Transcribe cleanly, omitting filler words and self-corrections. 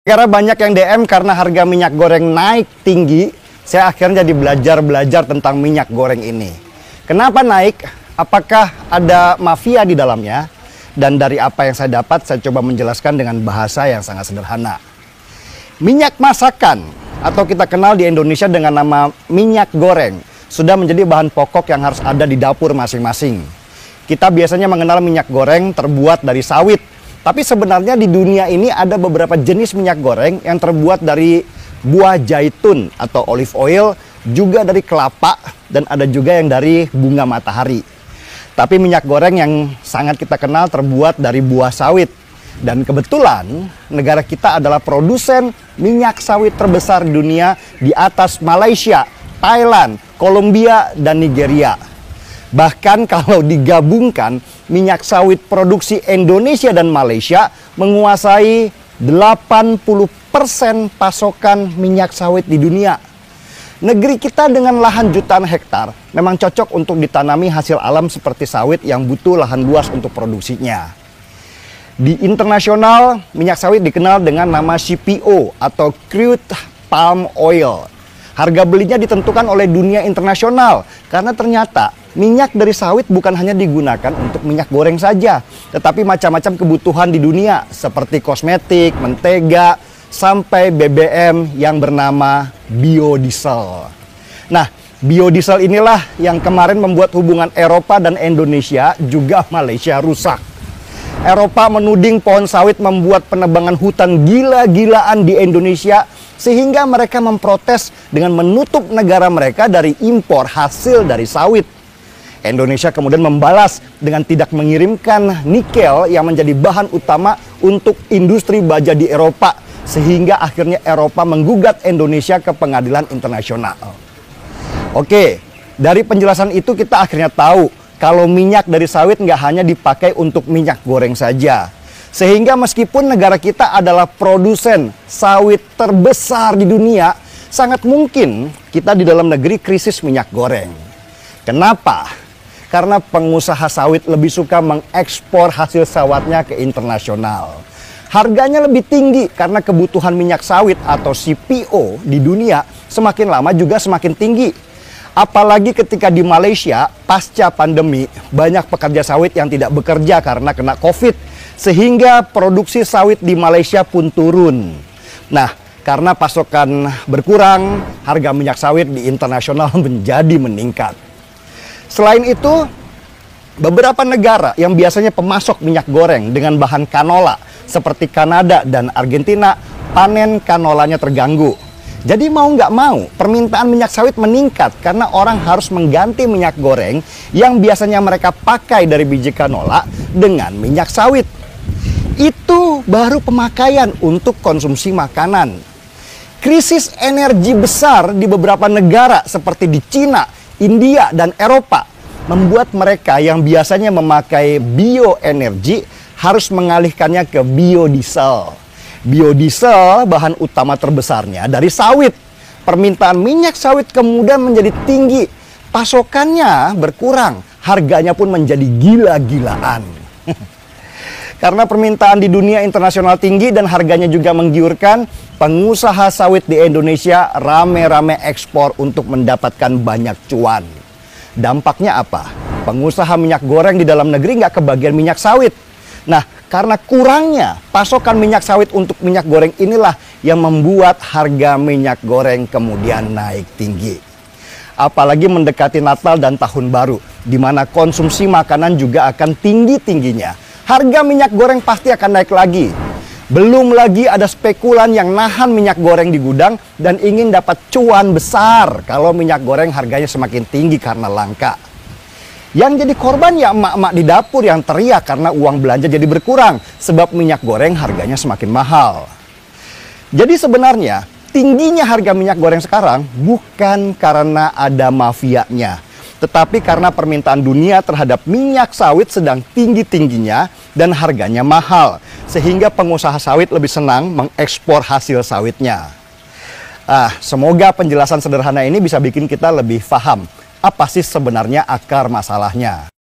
Karena banyak yang DM karena harga minyak goreng naik tinggi, saya akhirnya jadi belajar tentang minyak goreng ini. Kenapa naik? Apakah ada mafia di dalamnya? Dan dari apa yang saya dapat, saya coba menjelaskan dengan bahasa yang sangat sederhana. Minyak masakan, atau kita kenal di Indonesia dengan nama minyak goreng, sudah menjadi bahan pokok yang harus ada di dapur masing-masing. Kita biasanya mengenal minyak goreng terbuat dari sawit. Tapi sebenarnya di dunia ini ada beberapa jenis minyak goreng yang terbuat dari buah zaitun atau olive oil, juga dari kelapa, dan ada juga yang dari bunga matahari. Tapi minyak goreng yang sangat kita kenal terbuat dari buah sawit. Dan kebetulan negara kita adalah produsen minyak sawit terbesar di dunia di atas Malaysia, Thailand, Kolombia, dan Nigeria. Bahkan kalau digabungkan, minyak sawit produksi Indonesia dan Malaysia menguasai 80% pasokan minyak sawit di dunia. Negeri kita dengan lahan jutaan hektar memang cocok untuk ditanami hasil alam seperti sawit yang butuh lahan luas untuk produksinya. Di internasional, minyak sawit dikenal dengan nama CPO atau Crude Palm Oil. Harga belinya ditentukan oleh dunia internasional karena ternyata minyak dari sawit bukan hanya digunakan untuk minyak goreng saja, tetapi macam-macam kebutuhan di dunia seperti kosmetik, mentega, sampai BBM yang bernama biodiesel. Nah, biodiesel inilah yang kemarin membuat hubungan Eropa dan Indonesia juga Malaysia rusak. Eropa menuding pohon sawit membuat penebangan hutan gila-gilaan di Indonesia, sehingga mereka memprotes dengan menutup negara mereka dari impor hasil dari sawit. Indonesia kemudian membalas dengan tidak mengirimkan nikel yang menjadi bahan utama untuk industri baja di Eropa, sehingga akhirnya Eropa menggugat Indonesia ke pengadilan internasional. Oke, dari penjelasan itu kita akhirnya tahu kalau minyak dari sawit nggak hanya dipakai untuk minyak goreng saja. Sehingga meskipun negara kita adalah produsen sawit terbesar di dunia, sangat mungkin kita di dalam negeri krisis minyak goreng. Kenapa? Karena pengusaha sawit lebih suka mengekspor hasil sawitnya ke internasional. Harganya lebih tinggi karena kebutuhan minyak sawit atau CPO di dunia semakin lama juga semakin tinggi. Apalagi ketika di Malaysia pasca pandemi banyak pekerja sawit yang tidak bekerja karena kena COVID. Sehingga produksi sawit di Malaysia pun turun. Nah, karena pasokan berkurang, harga minyak sawit di internasional menjadi meningkat. Selain itu, beberapa negara yang biasanya pemasok minyak goreng dengan bahan kanola seperti Kanada dan Argentina, panen kanolanya terganggu. Jadi mau nggak mau, permintaan minyak sawit meningkat karena orang harus mengganti minyak goreng yang biasanya mereka pakai dari biji kanola dengan minyak sawit. Itu baru pemakaian untuk konsumsi makanan. Krisis energi besar di beberapa negara seperti di Cina, India, dan Eropa membuat mereka yang biasanya memakai bioenergi harus mengalihkannya ke biodiesel. Biodiesel bahan utama terbesarnya dari sawit. Permintaan minyak sawit kemudian menjadi tinggi. Pasokannya berkurang, harganya pun menjadi gila-gilaan. Karena permintaan di dunia internasional tinggi dan harganya juga menggiurkan, pengusaha sawit di Indonesia rame-rame ekspor untuk mendapatkan banyak cuan. Dampaknya apa? Pengusaha minyak goreng di dalam negeri nggak kebagian minyak sawit. Nah, karena kurangnya pasokan minyak sawit untuk minyak goreng inilah yang membuat harga minyak goreng kemudian naik tinggi. Apalagi mendekati Natal dan Tahun Baru, di mana konsumsi makanan juga akan tinggi-tingginya. Harga minyak goreng pasti akan naik lagi. Belum lagi ada spekulan yang nahan minyak goreng di gudang dan ingin dapat cuan besar kalau minyak goreng harganya semakin tinggi karena langka. Yang jadi korban ya emak-emak di dapur yang teriak karena uang belanja jadi berkurang sebab minyak goreng harganya semakin mahal. Jadi sebenarnya tingginya harga minyak goreng sekarang bukan karena ada mafianya, tetapi karena permintaan dunia terhadap minyak sawit sedang tinggi-tingginya dan harganya mahal, sehingga pengusaha sawit lebih senang mengekspor hasil sawitnya. Semoga penjelasan sederhana ini bisa bikin kita lebih paham apa sih sebenarnya akar masalahnya.